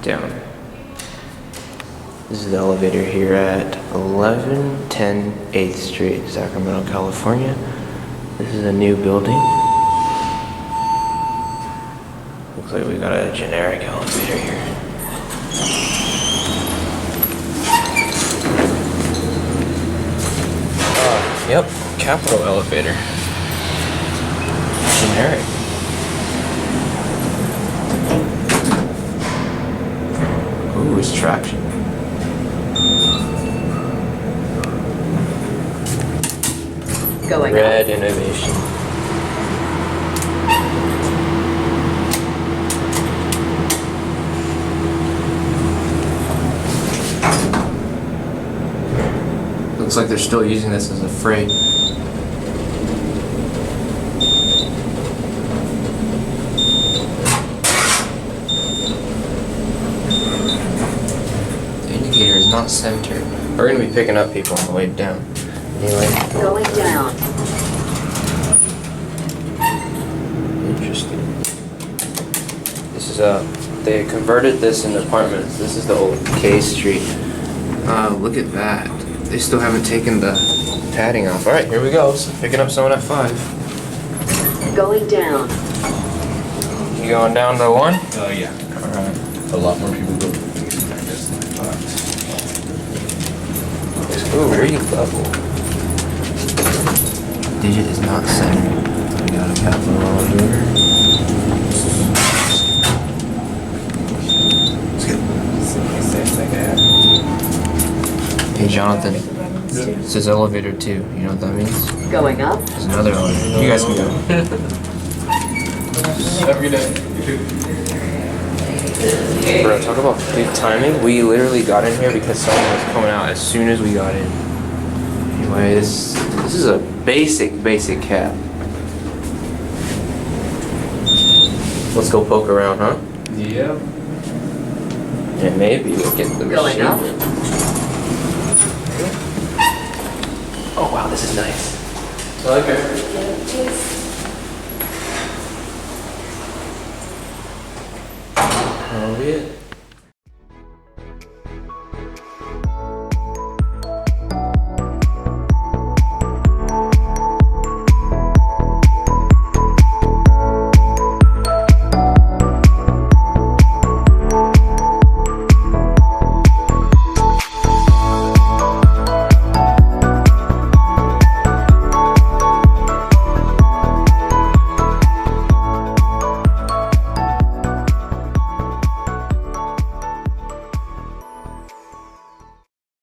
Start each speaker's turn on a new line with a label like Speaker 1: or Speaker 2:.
Speaker 1: down. This is the elevator here at 1110 8th Street, Sacramento, California. This is a new building. Looks like we got a generic elevator here. Yep, Capitol elevator. Generic. Ooh, it's traction.
Speaker 2: Going
Speaker 1: Red
Speaker 2: up.
Speaker 1: innovation. Looks like they're still using this as a freight. The indicator is not centered. We're going to be picking up people on the way down. Anyway.
Speaker 2: Going down.
Speaker 1: Interesting. This is they converted this into apartments. This is the old K Street. Look at that. They still haven't taken the padding off. Alright, here we go. So picking up someone at 5.
Speaker 2: Going down.
Speaker 1: You going down to 1?
Speaker 3: Oh yeah.
Speaker 1: Alright.
Speaker 3: A lot more people go to these practice than I thought.
Speaker 1: Ooh, re-level. Digit is not centered. We got a capital elevator. Let's go. Hey Jonathan, it says elevator 2. You know what that means?
Speaker 2: Going up.
Speaker 1: There's another elevator. You guys can go.
Speaker 3: Every day.
Speaker 1: Bro, talk about big timing. We literally got in here because someone was coming out as soon as we got in. Anyway, this is a basic cab. Let's go poke around, huh?
Speaker 3: Yeah.
Speaker 1: And maybe we'll get the
Speaker 2: Going
Speaker 1: machine.
Speaker 2: up.
Speaker 1: Oh wow, this is nice.
Speaker 3: Okay.